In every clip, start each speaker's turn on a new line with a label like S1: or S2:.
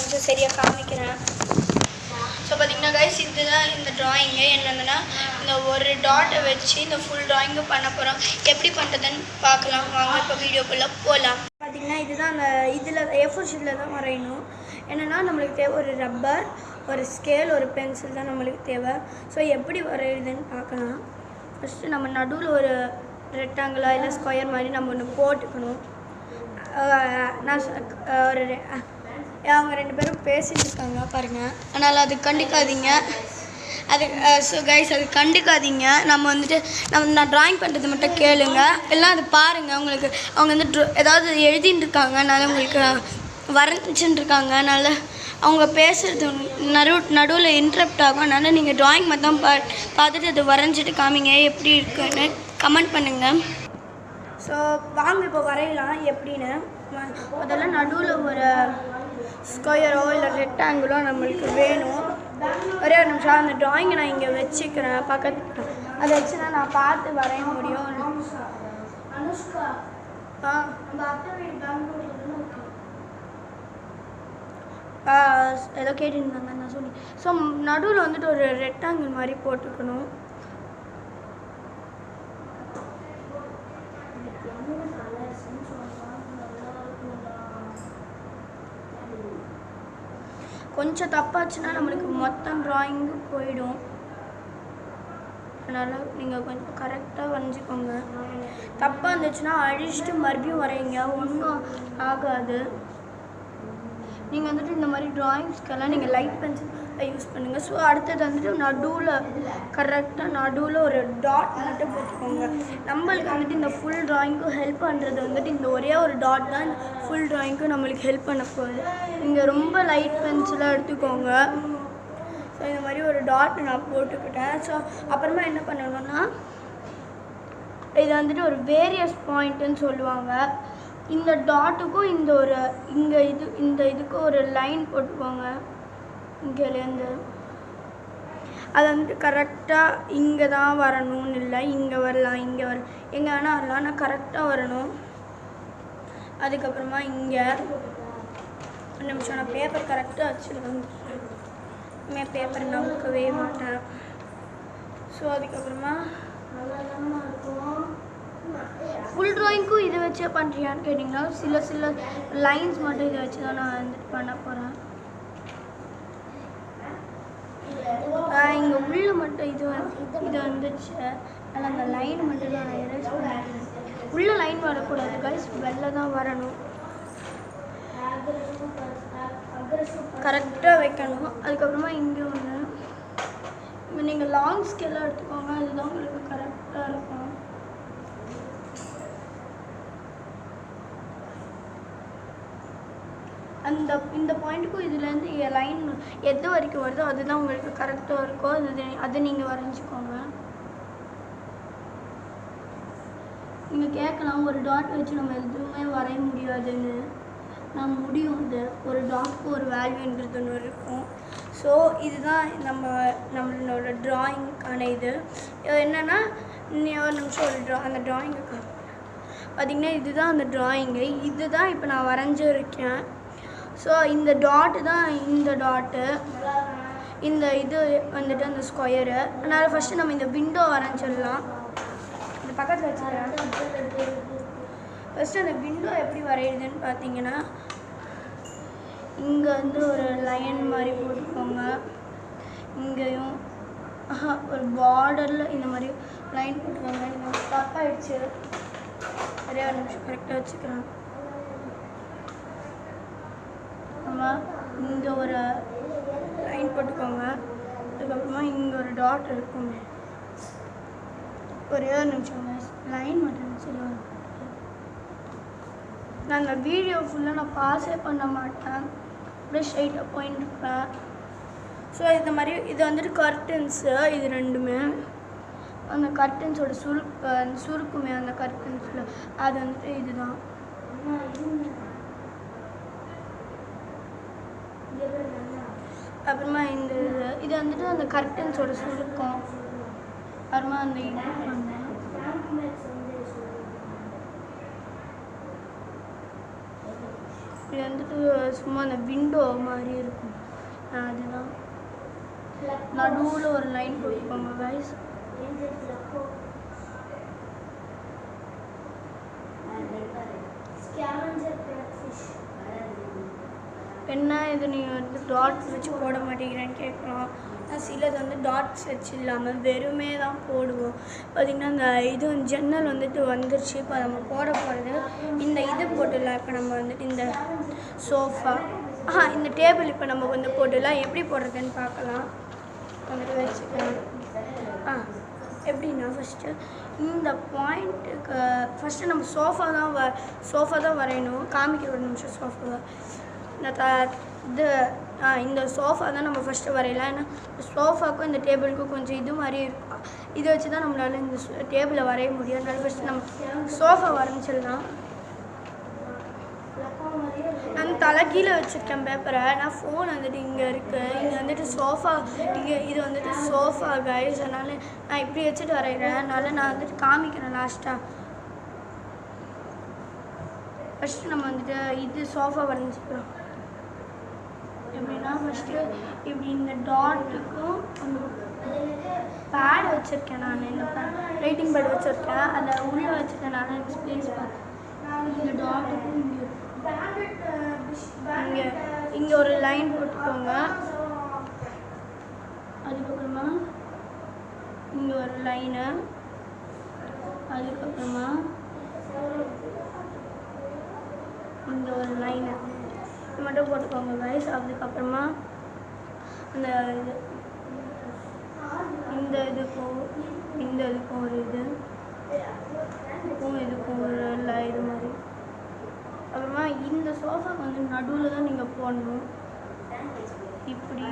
S1: கொஞ்சம் சரியாக காமிக்கிறேன். ஸோ பார்த்தீங்கன்னா கைஸ் இதுதான் இந்த ட்ராயிங்கு. என்னதுன்னா இந்த ஒரு டாட்டை வச்சு இந்த ஃபுல் ட்ராயிங்கு பண்ண போகிறோம். எப்படி பண்ணுறதுன்னு பார்க்கலாம் வாங்க. இப்போ வீடியோக்குள்ளே போகலாம். பார்த்தீங்கன்னா இதுதான் அந்த இதில் A4 ஷீட்டில் தான் வரையணும். என்னென்னா நம்மளுக்கு தேவை ஒரு ரப்பர், ஒரு ஸ்கேல், ஒரு பென்சில் தான் நம்மளுக்கு தேவை. ஸோ எப்படி வரையுதுன்னு பார்க்கலாம். ஃபஸ்ட்டு நம்ம நடுவில் ஒரு ரெக்டாங்கிளா இல்லை ஸ்கொயர் மாதிரி நம்ம ஒன்று போட்டுக்கணும். நான் ஒரு அவங்க 2 பேரும் பேசிட்டு இருக்காங்க பாருங்கள், அதனால் அது கண்டுக்காதீங்க. அது ஸோ கைஸ் அது கண்டுக்காதீங்க. நம்ம வந்துட்டு நான் ட்ராயிங் பண்ணுறது மட்டும் கேளுங்க, எல்லாம் அது பாருங்கள். உங்களுக்கு அவங்க வந்து ஏதாவது எழுதின்னு இருக்காங்க, அதனால் உங்களுக்கு வரைஞ்சின்னு இருக்காங்க, அதனால் அவங்க பேசுகிறது நடுவில் இன்ட்ரப்ட் ஆகும். அதனால் நீங்கள் ட்ராயிங் மட்டும் பார்த்துட்டு அது வரைஞ்சிட்டு காமிங்க எப்படி இருக்குன்னு கமெண்ட் பண்ணுங்கள். ஸோ வாங்க இப்போ வரையலாம் எப்படின்னு. அதெல்லாம் நடுவில் ஒரு ஸ்கொயரோ இல்லை ரெக்டாங்கிளோ நம்மளுக்கு வேணும். ஒரே ஒரு நிமிஷம் அந்த ட்ராயிங்கை நான் இங்கே வச்சுக்கிறேன் பக்கத்து. அதை வச்சு தான் நான் பார்த்து வரைய முடியும். அனுஷ்கா ஏதோ கேட்டுருந்தாங்க நான் சொல்லி. ஸோ நடுவில் வந்துட்டு ஒரு ரெக்டாங்கிள் மாதிரி போட்டுக்கணும். கொஞ்சம் தப்பாச்சுன்னா நம்மளுக்கு மொத்தம் ட்ராயிங்கு போயிடும். அதனால் நீங்கள் கொஞ்சம் கரெக்டாக வரைஞ்சிக்கோங்க. தப்பாக இருந்துச்சுன்னா அழிச்சிட்டு மறுபடியும் வரைங்க, ஒன்றும் ஆகாது. நீங்கள் வந்துட்டு இந்த மாதிரி ட்ராயிங்ஸ்க்கெல்லாம் நீங்கள் லைட் பென்சில் யூஸ் பண்ணுங்கள். ஸோ அடுத்தது வந்துட்டு நடுவில் கரெக்டாக நடுவில் ஒரு டாட் மட்டும் போட்டுக்கோங்க. நம்மளுக்கு வந்துட்டு இந்த ஃபுல் ட்ராயிங்க்கும் ஹெல்ப் பண்ணுறது வந்துட்டு இந்த ஒரே ஒரு டாட் தான் இந்த ஃபுல் ட்ராயிங்க்கும் நம்மளுக்கு ஹெல்ப் பண்ண போகுது. நீங்கள் ரொம்ப லைட் பென்சிலாக எடுத்துக்கோங்க. ஸோ இந்த மாதிரி ஒரு டாட் நான் போட்டுக்கிட்டேன். ஸோ அப்புறமா என்ன பண்ணணும்னா இது வந்துட்டு ஒரு வேரியஸ் பாயிண்ட்டுன்னு சொல்லுவாங்க. இந்த டாட்டுக்கும் இந்த ஒரு இந்த இதுக்கும் ஒரு லைன் போட்டுக்கோங்க. இங்கேலேருந்து அது வந்துட்டு கரெக்டாக இங்கே தான் வரணும்னு இல்லை, இங்கே வரலாம், இங்கே எங்கே வேணால் வரலாம், ஆனால் கரெக்டாக வரணும். அதுக்கப்புறமா இங்கே ஒரு நிமிஷம் நான் பேப்பர் கரெக்டாக வச்சுருக்கேன். பேப்பர் நம்பவே மாட்டேன். ஸோ அதுக்கப்புறமா ஃபுல் ட்ராயிங்க்கும் இதை வச்சே பண்ணுறியான்னு கேட்டிங்கன்னா சில லைன்ஸ் மட்டும் இதை வச்சு தான் நான் வந்துட்டு பண்ண போகிறேன். இங்கே உள்ள மட்டும் இது வந்துச்சு, அதனால் அந்த லைன் மட்டும் தான் நான் எரேஸ் பண்ணேன். உள்ள லைன் வரக்கூடாது கைஸ், வெளில தான் வரணும். கரெக்டாக வைக்கணும். அதுக்கப்புறமா இங்கே ஒன்று நீங்கள் லாங் ஸ்கேலாக எடுத்துக்கோங்க, அதுதான் உங்களுக்கு கரெக்டாக இருக்கும். இந்த பாயிண்ட்டுக்கும் இதுலேருந்து லைன் எது வரைக்கும் வருதோ அதுதான் உங்களுக்கு கரெக்டாக இருக்கும். அதை நீங்கள் வரைஞ்சிக்கோங்க. நீங்கள் கேட்கலாம் ஒரு டாட் வச்சு நம்ம எதுவுமே வரைய முடியாதுன்னு. நான் முடியும். இது ஒரு டாட்க்கு ஒரு வேல்யூன்றது ஒன்று இருக்கும். ஸோ இதுதான் நம்மளோட ட்ராயிங்க்கான இது என்னென்னா ஒரு நிமிஷம் அந்த ட்ராயிங்குக்கு பார்த்திங்கன்னா இதுதான் அந்த ட்ராயிங்கு. இதுதான் இப்போ நான் வரைஞ்சிருக்கேன். ஸோ இந்த டாட்டு தான் இந்த டாட்டு, இந்த இது வந்துட்டு அந்த ஸ்கொயரு. அதனால் ஃபஸ்ட்டு நம்ம இந்த விண்டோ வரைஞ்சிடலாம். இந்த பக்கத்தில் வச்சுக்கிறேன். ஃபஸ்ட்டு அந்த விண்டோ எப்படி வரையுதுன்னு பார்த்தீங்கன்னா இங்கே வந்து ஒரு லைன் மாதிரி போட்டுக்கோங்க. இங்கேயும் ஒரு பார்டரில் இந்த மாதிரி லைன் போட்டுக்கோங்க. இந்த தப்பாகிடுச்சு, ஒரே ஒரு நிமிஷம் கரெக்டாக வச்சுக்கிறேன். இங்கே ஒரு லைன் போட்டுக்கோங்க. அதுக்கப்புறமா இங்கே ஒரு டாட் இருக்குமே, ஒரே ஒரு நிமிஷம் லைன் மட்டும் சொல்லுவாங்க. நான் அந்த வீடியோ ஃபுல்லாக நான் பாஸே பண்ண மாட்டேன், அப்படியே ஸ்ட்ரைட்டாக போயின்னு இருப்பேன். ஸோ இந்த மாதிரி இது வந்துட்டு கர்டன்ஸு. இது ரெண்டுமே அந்த கர்டன்ஸோட சுருக்குமே அந்த கர்டன்ஸில் அது வந்துட்டு இதுதான். அப்புறமா இந்த இது வந்துட்டு அந்த கர்டன்ஸோட சுருக்கம். அப்புறமா அந்த இது பண்ணேன். இது வந்துட்டு சும்மா அந்த விண்டோ மாதிரி இருக்கும். அதுதான் நடுவில் ஒரு லைன் போட்டுக்கோங்க கைஸ். என்ன இது நீங்கள் வந்து டாட்ஸ் வச்சு போட மாட்டேங்கிறேன்னு கேட்குறோம். நான் சிலது வந்து டாட்ஸ் வச்சு இல்லாமல் வெறுமே தான் போடுவோம். பார்த்திங்கன்னா இந்த இது ஜன்னல் வந்துட்டு வந்துருச்சு. இப்போ நம்ம போட போகிறது இந்த இது போட்டுடலாம். இப்போ நம்ம வந்துட்டு இந்த சோஃபா இந்த டேபிள் இப்போ நம்ம வந்து போட்டுடலாம். எப்படி போடுறதுன்னு பார்க்கலாம். வந்துட்டு வச்சுக்கலாம். எப்படின்னா ஃபஸ்ட்டு இந்த பாயிண்ட்டுக்கு ஃபஸ்ட்டு நம்ம சோஃபா தான் வரையணும். காமிக்கிற ஒரு நிமிஷம் சோஃபாவை இந்த சோஃபா தான் நம்ம ஃபஸ்ட்டு வரையலாம். ஏன்னா சோஃபாவுக்கும் இந்த டேபிளுக்கும் கொஞ்சம் இது மாதிரி இருக்கும். இதை வச்சு தான் நம்மளால் இந்த டேபிளை வரைய முடியும். அதனால ஃபஸ்ட்டு நம்ம சோஃபா வரைஞ்சிடலாம். நான் தலை கீழே வச்சுருக்கேன் பேப்பரை. நான் ஃபோன் வந்துட்டு இங்கே இருக்குது. இங்கே வந்துட்டு சோஃபா இது வந்துட்டு சோஃபா கைஸ். அதனால் நான் இப்படி வச்சுட்டு வரைகிறேன். அதனால் நான் வந்துட்டு காமிக்கிறேன் லாஸ்ட்டாக. ஃபஸ்ட்டு நம்ம வந்துட்டு இது சோஃபா வரைஞ்சிக்கிறோம். எப்படின்னா ஃபஸ்ட்டு இப்படி இந்த டாட்டுக்கும் பேட் வச்சுருக்கேன். நான் இந்த ரைட்டிங் பேட் வச்சுருக்கேன். அதை உள்ளே வச்சுருக்கேன். நான் எனக்கு ஸ்பேஸ் பார்த்தேன். இந்த டாட்டுக்கும் இங்கே ஒரு லைன் போட்டுக்கோங்க. அதுக்கப்புறமா இங்கே ஒரு லைனு. அதுக்கப்புறமா இங்கே ஒரு லைனு மட்டும் போட்டுக்கோங்க கைஸ். அதுக்கப்புறமா இந்த இது இந்த இதுக்கும் ஒரு இதுக்கும் ஒரு இது மாதிரி. அப்புறமா இந்த சோஃபாக்கு வந்து நடுவில் தான் நீங்கள் போடணும். இப்படி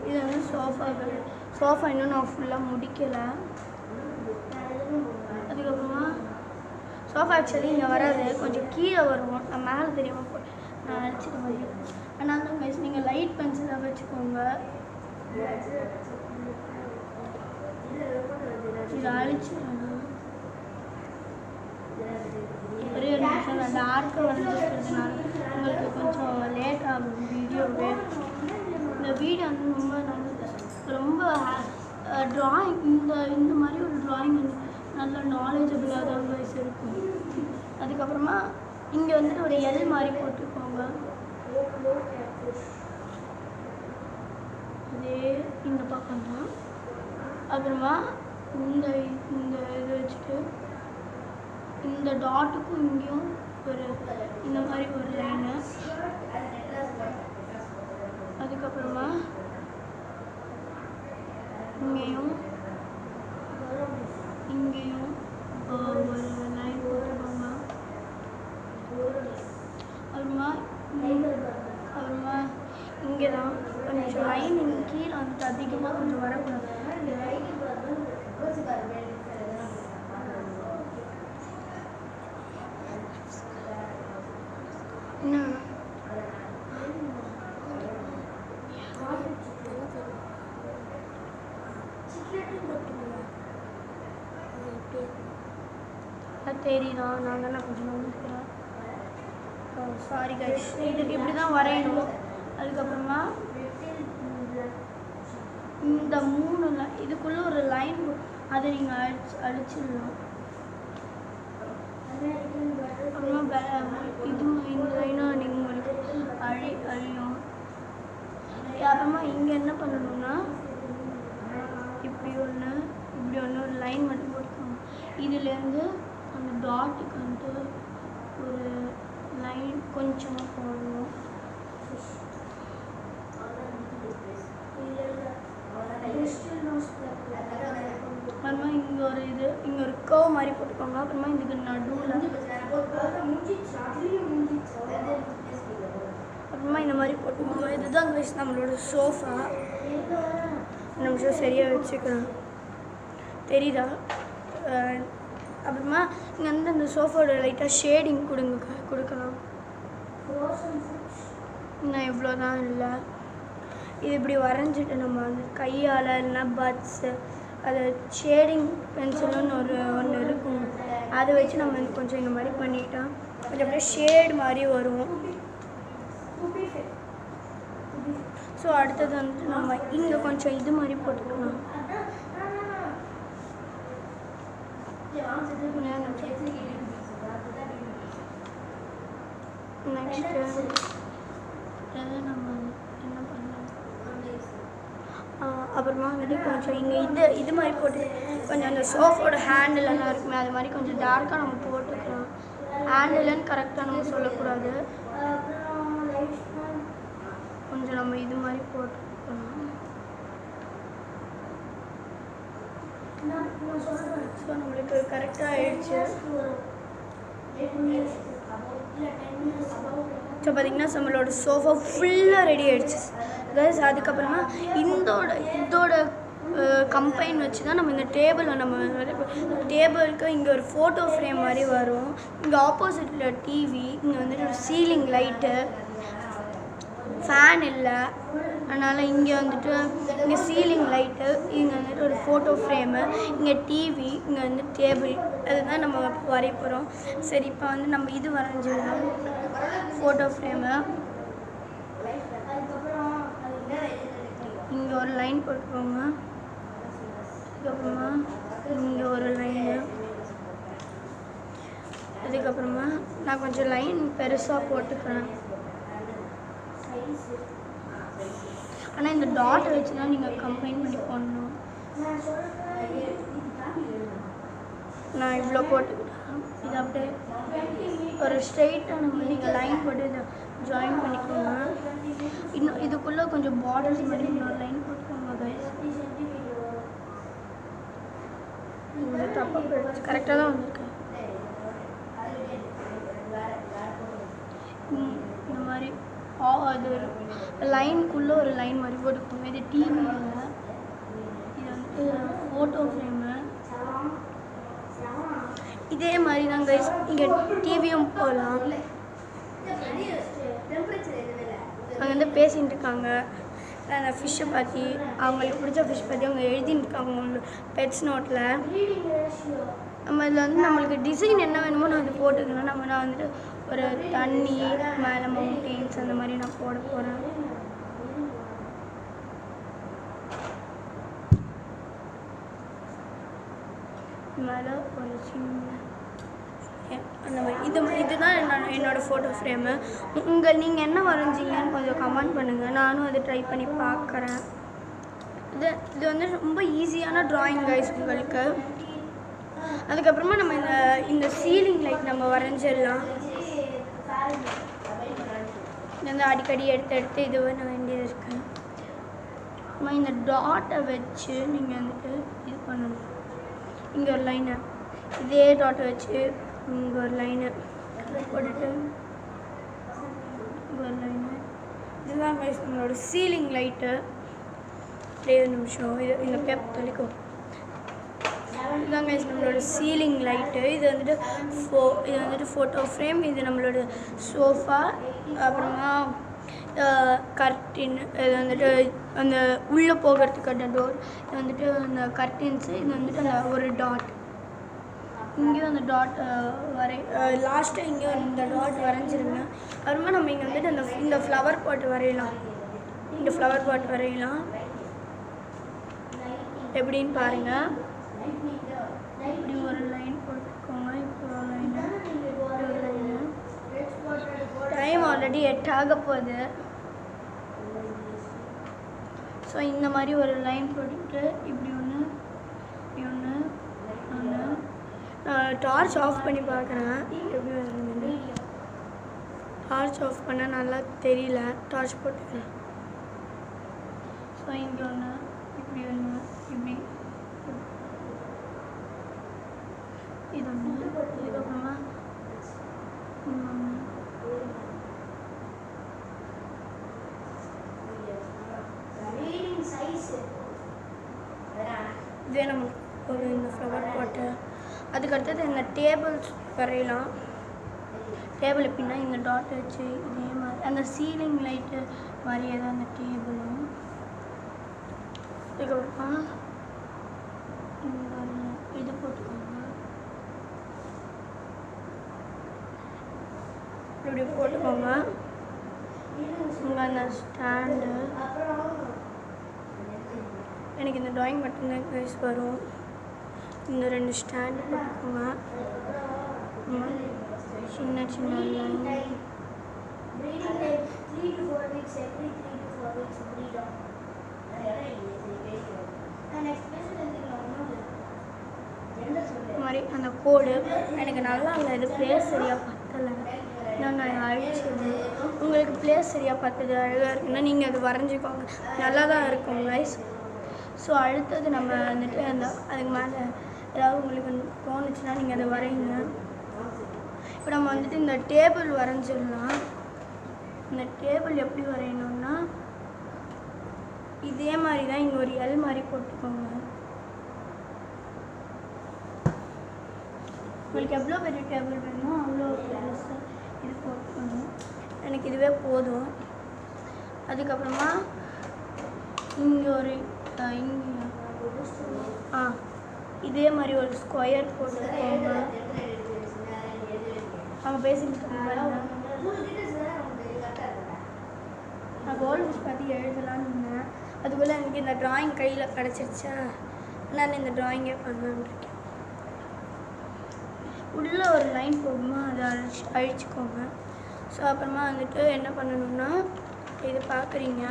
S1: இது வந்து சோஃபா இன்னும் நான் ஃபுல்லாக முடிக்கலை. அதுக்கப்புறமா சோஃபா ஆக்சுவலி இங்கே வராது, கொஞ்சம் கீழே வருவோம். நான் மேலே தெரியாமல் நான் அடிச்சுட்டு முடியும். ஆனால் தான் கைஸ் நீங்கள் லைட் பென்சிலாக வச்சுக்கோங்க. இதை அழிச்சிடணும். ஒரே ஒரு நிமிஷம். நான் டார்க்காக வந்துருக்கிறதுனால உங்களுக்கு கொஞ்சம் லேட் ஆகும் வீடியோவே. இந்த வீடியோ வந்து ரொம்ப ட்ராயிங் இந்த மாதிரி ஒரு ட்ராயிங் வந்து நல்ல நாலேஜபிளாக தான் கைஸ் இருக்கும். அதுக்கப்புறமா இங்கே வந்துட்டு ஒரு எல் மாதிரி போட்டுக்கோங்க. அதே இந்த பக்கம் தான். அப்புறமா இந்த இது வச்சுட்டு இந்த டாட்டுக்கும் இங்கேயும் ஒரு இந்த மாதிரி ஒரு லைனு. அதுக்கப்புறமா இங்கேயும் ஒரு லைன் போட்டுக்கோங்க. அப்புறமா இங்கே தான் கொஞ்சம் லைன் கீழே வந்துட்டு அதிகமாக கொஞ்சம் வரக்கூடாது. தெரியுதா? நான் தான் கொஞ்சம் நம்பிக்கிறேன். Sorry guys. இதுக்கு இப்படி தான் வரையணும். அதுக்கப்புறமா இந்த 3 இதுக்குள்ளே ஒரு லைன் அதை நீங்கள் அழிச்சிடலாம். அப்புறமா இந்த லைனாக நீங்கள் உங்களுக்கு அழியும். அப்புறமா இங்கே என்ன பண்ணணும்னா இப்படி ஒன்று ஒரு லைன் மட்டும் போட்டுக்கோங்க. இதுலேருந்து அந்த டாட்டுக்கு வந்து ஒரு லைன் கொஞ்சமாக போடணும். அப்புறமா இங்கே ஒரு கர்வ் மாதிரி போட்டுக்கோங்க. அப்புறமா இதுக்கு நடுவில் அப்புறமா இந்த மாதிரி போட்டுக்கோங்க. இதுதான் கைஸ் நம்மளோட சோஃபா. நிமிஷம் சரியாக வச்சுக்கலாம். தெரியுதா? அப்புறமா இங்கே வந்து அந்த சோஃபாவோட லைட்டாக ஷேடிங் கொடுக்கலாம். இன்னும் இவ்வளோதான் இல்லை. இது இப்படி வரைஞ்சிட்டு நம்ம வந்து கையால் இல்லைன்னா பட்ஸு அது ஷேடிங் பென்சிலுன்னு ஒன்று இருக்கும். அதை வச்சு நம்ம கொஞ்சம் இந்த மாதிரி பண்ணிட்டோம். கொஞ்சம் அப்படியே ஷேட் மாதிரி வரும். ஸோ அடுத்தது வந்துட்டு நம்ம இங்கே கொஞ்சம் இது மாதிரி போட்டுக்கலாம். நெக்ஸ்ட்டு நம்ம என்ன பண்ணலாம், அப்புறமா வந்துட்டு கொஞ்சம் இங்கே இது மாதிரி போட்டு கொஞ்சம் அந்த சோஃபோட ஹேண்டிலெல்லாம் இருக்குமே அது மாதிரி கொஞ்சம் டார்க்காக நம்ம போட்டுக்கலாம். ஹேண்டில்னு கரெக்டாக நம்ம சொல்லக்கூடாது, கொஞ்சம் நம்ம இது மாதிரி போட்டுக்கலாம். ஸோ நம்மளுக்கு கரெக்டாக ஆயிடுச்சு. ஸோ பார்த்திங்கன்னா நம்மளோட சோஃபா ஃபுல்லாக ரெடி ஆகிடுச்சு கைஸ். அதுக்கப்புறமா இதோட கம்பைன் வச்சு தான் நம்ம இந்த டேபிளை நம்ம டேபிளுக்கு இங்கே ஒரு ஃபோட்டோ ஃப்ரேம் மாதிரி வரும். இங்கே ஆப்போசிட்டில் டிவி, இங்கே வந்துட்டு ஒரு சீலிங் லைட்டு, ஃபேன் இல்லை, அதனால் இங்கே வந்துட்டு இங்கே சீலிங் லைட்டு, இங்கே வந்துட்டு ஒரு ஃபோட்டோ ஃப்ரேமு, இங்கே டிவி, இங்கே வந்து டேபிள், அதுதான் நம்ம வரைய போகிறோம். சரி, இப்போ வந்து நம்ம இது வரைஞ்சிடலாம், ஃபோட்டோ ஃப்ரேமு. இங்கே ஒரு லைன் போட்டுக்கோங்க, அதுக்கப்புறமா இங்கே ஒரு லைனு, அதுக்கப்புறமா நான் கொஞ்சம் லைன் பெருசாக போட்டுக்கிறேன். ஆனால் இந்த டாட்டை வச்சு தான் நீங்கள் கம்பைன் பண்ணி போடணும். நான் இவ்வளோ போட்டுக்கிட்டேன். இது அப்படியே ஒரு ஸ்ட்ரெயிட்டாக நம்ம நீங்கள் லைன் போட்டு இதை ஜாயின் பண்ணிக்கோங்க. இன்னும் இதுக்குள்ளே கொஞ்சம் பார்டர்ஸ் மாதிரி இன்னொரு லைன் போட்டுக்கோங்க கைஸ். இது தப்பாக போயிடுச்சு, கரெக்டாக தான் வந்திருக்கு. இந்த மாதிரி அது லைனுக்குள்ளே ஒரு லைன் மாதிரி போட்டுக்கோங்க. இது டிவியில், இது வந்து ஃபோட்டோ ஃப்ரேமு. இதே மாதிரி தான் கைஸ் இங்கே டிவியும் போகலாம். அங்கே வந்து பேசிகிட்டு இருக்காங்க அந்த ஃபிஷ்ஷை பற்றி, அவங்களுக்கு பிடிச்ச ஃபிஷ் பற்றி அவங்க எழுதிட்டு இருக்காங்க அவங்களோட பெட்ஸ் நோட்டில். நம்ம இதில் வந்து நம்மளுக்கு டிசைன் என்ன வேணுமோ நான் அது போட்டுக்கலாம். நான் வந்துட்டு ஒரு தண்ணி மேலே மவுண்டெயின்ஸ் அந்த மாதிரி நான் போட போகிறேன். மேலே ஒரு சின்ன அந்த மாதிரி இதுதான் என்னோடய ஃபோட்டோ ஃப்ரேமு. நீங்கள் என்ன வரைஞ்சிங்கன்னு கொஞ்சம் கமெண்ட் பண்ணுங்கள், நானும் அதை ட்ரை பண்ணி பார்க்குறேன். இது வந்து ரொம்ப ஈஸியான ட்ராயிங் கைஸ் உங்களுக்கு. அதுக்கப்புறமா நம்ம இந்த சீலிங் லைட் நம்ம வரைஞ்சிடலாம். இது வந்து அடிக்கடி எடுத்து இது பண்ண வேண்டியது இருக்குது. நம்ம இந்த டாட்டை வச்சு நீங்கள் வந்துட்டு இது பண்ணணும். இங்கே ஒரு லைனை, இதே டாட்டை வச்சு இங்கே ஒரு லைனை போட்டுட்டு இங்கே ஒரு லைனு. இதுதான் கைஸ் நம்மளோட சீலிங் லைட்டு. அப்படியே ஒரு நிமிஷம் இந்த பேப்பர் தெளிக்கும். இதுதான் கைஸ் நம்மளோட சீலிங் லைட்டு. இது வந்துட்டு ஃபோட்டோ ஃப்ரேம், இது நம்மளோட சோஃபா, அப்புறமா கர்டின், இது வந்துட்டு அந்த உள்ளே போகிறதுக்கான டோர், இது வந்துட்டு அந்த கர்டின்ஸு, இது வந்துட்டு அந்த ஒரு டாட். இங்கேயும் அந்த டாட் லாஸ்ட்டாக இங்கேயும் இந்த டாட் வரைஞ்சிருங்க. அப்புறமா நம்ம இங்கே வந்துட்டு இந்த ஃப்ளவர் பாட் வரையலாம். இந்த ஃப்ளவர் பாட் வரையலாம் எப்படின்னு பாருங்கள். இப்படி ஒரு லைன் போட்டுக்கோங்க. இப்போ ஒரு லைனு, ஒரு லைனு. டைம் ஆல்ரெடி 8 ஆக போகுது. ஸோ இந்த மாதிரி ஒரு லைன் போட்டுட்டு இப்படி ஒன்று, இப்படி ஒன்று, நான் டார்ச் ஆஃப் பண்ணி பார்க்குறேன் எப்படி வருதுன்னு. டார்ச் ஆஃப் பண்ண நல்லா தெரியல, டார்ச் போட்டுக்கிறேன். ஸோ இங்கே ஒன்று, இப்படி ஒன்று, இப்படி இது ஒன்று, இதுக்கப்புறமா இதே நம்மளுக்கு ஒரு இந்த ஃப்ளவர் பாட்டு. அதுக்கடுத்தது இந்த டேபிள்ஸ் வரையலாம். டேபிள் எப்படின்னா இந்த டாட் வச்சு இதே மாதிரி அந்த சீலிங் லைட்டு மாதிரியே தான் அந்த டேபிளும். அதுக்கப்புறமா இது போட்டுக்கோங்க. இப்படி போட்டுக்கோங்க. இங்கே அந்த ஸ்டாண்டு எனக்கு இந்த ட்ராயிங் மட்டும்தான் கைஸ் வரும். இந்த 2 ஸ்டாண்டு போட்டுக்கோங்க. சின்ன சின்ன லைன் மாதிரி அந்த கோடு எனக்கு நல்லா இல்லை. இது பிளேஸ் சரியாக பத்தலை, நான் அழிச்சது. உங்களுக்கு பிளேஸ் சரியாக பத்தது அழகாக இருக்குன்னா நீங்கள் அது வரைஞ்சிக்கோங்க, நல்லா தான் இருக்கும் கைஸ். ஸோ அடுத்தது நம்ம வந்துட்டு அந்த அதுக்கு மேலே ஏதாவது உங்களுக்கு தோணுச்சுன்னா நீங்கள் அதை வரைங்க. இப்போ நம்ம வந்துட்டு இந்த டேபிள் வரைஞ்சிடலாம். இந்த டேபிள் எப்படி வரையணும்னா இதே மாதிரி தான் இங்கே ஒரு எல் மாதிரி போட்டுக்கோங்க. உங்களுக்கு எவ்வளோ பெரிய டேபிள் வேணுமோ அவ்வளோ பெருசாக இது போட்டுக்கணும். எனக்கு இதுவே போதும். அதுக்கப்புறமா இங்கே ஒரு இங்கே இதே மாதிரி ஒரு ஸ்கொயர் போட்டுக்கோங்க. அவங்க பேசிட்டு நான் கோல்டு ஃபிஷ் பற்றி எழுதலான்னு இருந்தேன். அதுக்குள்ளே எனக்கு இந்த ட்ராயிங் கையில் கிடச்சிருச்சா, நான் இந்த ட்ராயிங்கே பண்ணலான்னு இருக்கேன். உள்ளே ஒரு லைன் போகுமா, அதை அழிச்சிக்கோங்க. ஸோ அப்புறமா வந்துட்டு என்ன பண்ணணும்னா இது பார்க்குறீங்க,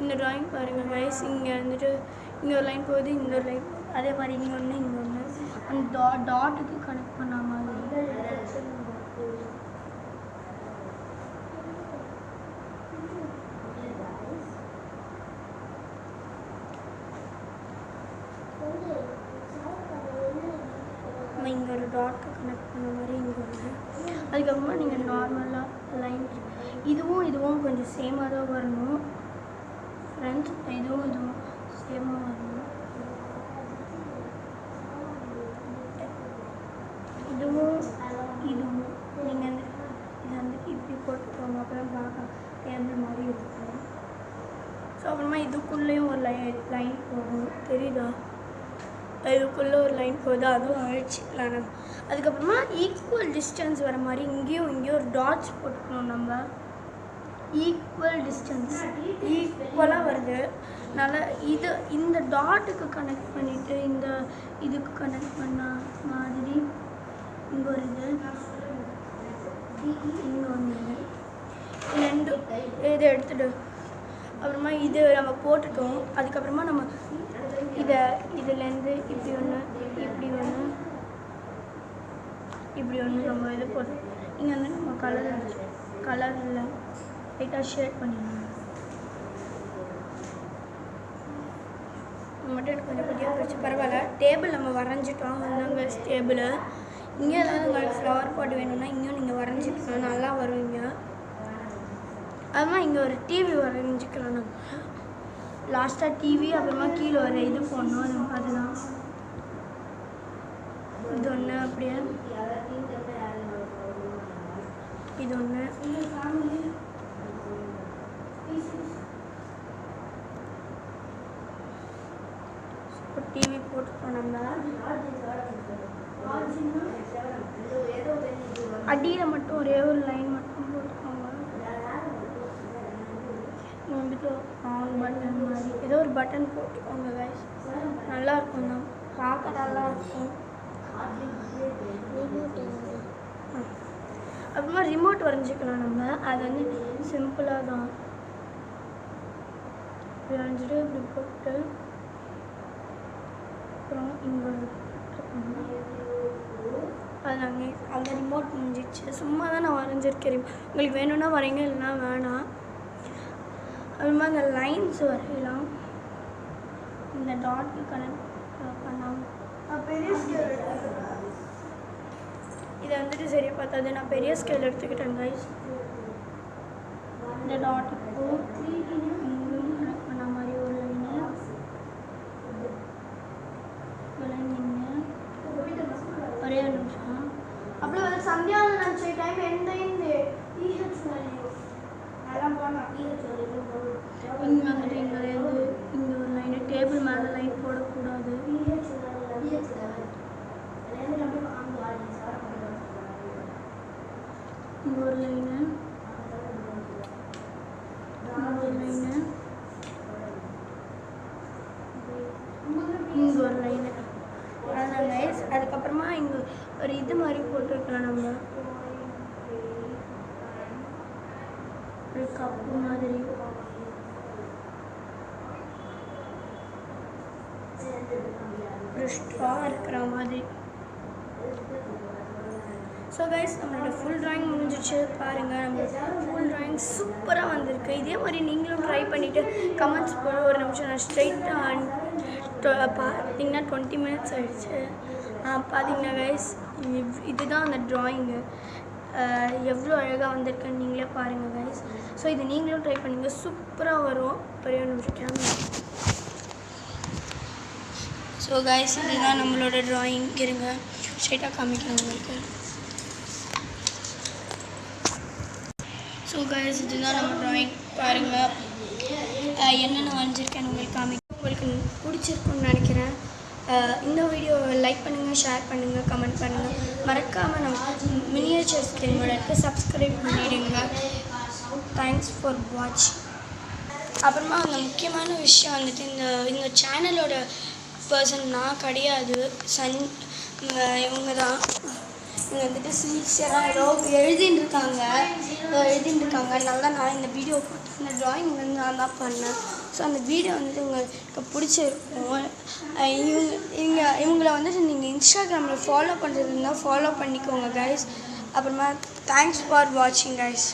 S1: இந்த ட்ராயிங் பாருங்கள் கைஸ். இங்கே வந்துட்டு இங்கே ஒரு லைன் போகுது, இங்கே ஒரு லைன், அதே மாதிரி இங்கே ஒன்று இங்கே ஒன்று, அந்த டாட்டுக்கு கனெக்ட் பண்ண மாதிரி. இங்கே ஒரு டாட்க்கு கனெக்ட் பண்ண மாதிரி இங்கே ஒன்று. அதுக்கப்புறமா நீங்கள் நார்மலாக லைன், இதுவும் கொஞ்சம் சேமாக தான் வரணும் ஃப்ரெண்ட்ஸ். இதுவும் சேமாக வரணும். இதுவும் நீங்கள் இது வந்துட்டு இப்படி போட்டுக்கோங்க, அப்புறம் பார்க்க டேபிள் மாதிரி இருக்கும். ஸோ அப்புறமா இதுக்குள்ளேயும் ஒரு லைன் போகும், தெரியுதா? இதுக்குள்ளே ஒரு லைன் போகுது, அதுவும் அழிச்சிக்கலாம் நம்ம. அதுக்கப்புறமா ஈக்குவல் டிஸ்டன்ஸ் வர மாதிரி இங்கேயும் ஒரு டாட்ஸ் போட்டுக்கணும். நம்ம ஈக்குவல் டிஸ்டன்ஸ் ஈக்குவலாக வருது, அதனால் இந்த டாட்டுக்கு கனெக்ட் பண்ணிவிட்டு இந்த இதுக்கு கனெக்ட் பண்ண மாதிரி இங்கே ஒரு இது, இங்கே ஒன்று, 2 இதை எடுத்துகிட்டு அப்புறமா இது நம்ம போட்டுட்டோம். அதுக்கப்புறமா நம்ம இதுலேருந்து இப்படி ஒன்று இப்படி ஒன்று நம்ம இது போட்டு இங்கே வந்து நம்ம கலரில் லைட்டாக ஷேட் பண்ணிடலாம். மட்டும் எனக்கு கொஞ்சம் குட்டியாக போச்சு, பரவாயில்ல. டேபிள் நம்ம வரைஞ்சிட்டோம், வந்தாங்க டேபிள். இங்கே ஏதாவது உங்களுக்கு ஃப்ளவர் பாட் வேணும்னா இங்கேயும் நீங்கள் வரைஞ்சிக்கலாம், நல்லா வருவீங்க. அதுமா இங்கே ஒரு டிவி வரைஞ்சிக்கலாம் நம்ம. லாஸ்ட்டாக டிவி, அப்புறமா கீழே வர இது போடணும், அதுதான் இது ஒன்று. அப்படியே இது ஒன்று. டிவி போட்டுக்கோம் நம்ம. அடியில் மட்டும் ஒரே ஒரு லைன் மட்டும் போட்டுக்கோங்க. வந்துட்டு ஆன் பட்டன் மாதிரி ஏதோ ஒரு பட்டன் போட்டுக்கோங்க கைஸ், நல்லா இருக்கும் தான், பார்க்க நல்லா இருக்கும். அப்புறமா ரிமோட் வரைஞ்சிக்கலாம் நம்ம. அது வந்து சிம்பிளாக தான் வரைஞ்சிட்டு இப்படி போட்டு அப்புறம் இங்கே அது நாங்கள் அந்த ரிமோட் முடிஞ்சிச்சு. சும்மா தான் நான் வரைஞ்சிருக்கேன். உங்களுக்கு வேணும்னா வரைங்க, இல்லைன்னா வேணாம். அப்புறமா அந்த லைன்ஸ் வரையலாம். இந்த டாட்க்கு கனெக்ட் பண்ணாமல் பெரிய ஸ்கேல் இதை வந்துட்டு சரியாக பார்த்தாது, நான் பெரிய ஸ்கேல் எடுத்துக்கிட்டேன் கைஸ். இந்த டாட்டுக்கு இங்கேயும் கனெக்ட் பண்ண மாதிரி ஒரு லைனு ஒரே ஒரு நிமிஷம். அப்புறம் வந்து சந்தியாவில் நினச்ச டைம் எந்த இங்கே வந்துட்டு இங்கேருந்து இங்கே ஒரு லைனு, டேபிள் மேலே லைன் போடக்கூடாது. இங்கே ஒரு லைனு ஒரு இது மாதிரி போட்டுருக்கலாம் நம்ம ஒரு கப்பு மாதிரி ஒரு ஸ்ட்ரா இருக்கிற மாதிரி. ஸோ கைஸ் நம்மளோட ஃபுல் ட்ராயிங் முடிஞ்சிச்சு பாருங்கள். நம்மளோட ஃபுல் ட்ராயிங் சூப்பராக வந்திருக்கு. இதே மாதிரி நீங்களும் ட்ரை பண்ணிவிட்டு கமெண்ட்ஸ் போட ஒரு நிமிஷம். நான் ஸ்ட்ரெயிட்டாக பார்த்தீங்கன்னா 20 மினிட்ஸ் ஆகிடுச்சு. பார்த்தீங்கன்னா கைஸ் இதுதான் அந்த ட்ராயிங்கு எவ்வளோ அழகாக வந்திருக்குன்னு நீங்களே பாருங்கள் கைஸ். ஸோ இது நீங்களும் ட்ரை பண்ணுங்க, சூப்பராக வரும். ஒரே ஒரு நிமிஷம். ஸோ கைஸ் இதுதான் நம்மளோட ட்ராயிங். இருங்க ஸ்ட்ரெயிட்டாக காமிக்கிறேன் உங்களுக்கு. ஸோ கைஸ் இதுதான் நம்ம ட்ராயிங் பாருங்கள். என்னென்ன வரைஞ்சிருக்கேன்னு உங்களுக்கு உங்களுக்கு பிடிச்சிருக்குன்னு நினைக்கிறேன். இந்த வீடியோவை லைக் பண்ணுங்கள், ஷேர் பண்ணுங்கள், கமெண்ட் பண்ணுங்கள். மறக்காமல் நம்ம மினியேச்சர்ஸ் கேமோட சப்ஸ்கிரைப் பண்ணிவிடுங்க. தேங்க்ஸ் ஃபார் வாட்சிங். அப்புறமா அந்த முக்கியமான விஷயம் வந்துட்டு இந்த சேனலோட பர்சன் நான் கிடையாது, இவங்க தான். இங்கே வந்துட்டு சின்சியராக ஏதோ எழுதின்னு இருக்காங்க. அதனால தான் நான் இந்த வீடியோ போட்டு இந்த ட்ராயிங் வந்து நான் தான் பண்ணேன். ஸோ அந்த வீடியோ வந்துட்டு உங்களுக்கு பிடிச்சிருக்கும். இவங்கள வந்துட்டு நீங்கள் இன்ஸ்டாகிராமில் ஃபாலோ பண்ணுறதுன்னா ஃபாலோ பண்ணிக்கோங்க கைஸ். அப்புறமா தேங்க்ஸ் ஃபார் வாட்சிங் கைஸ்.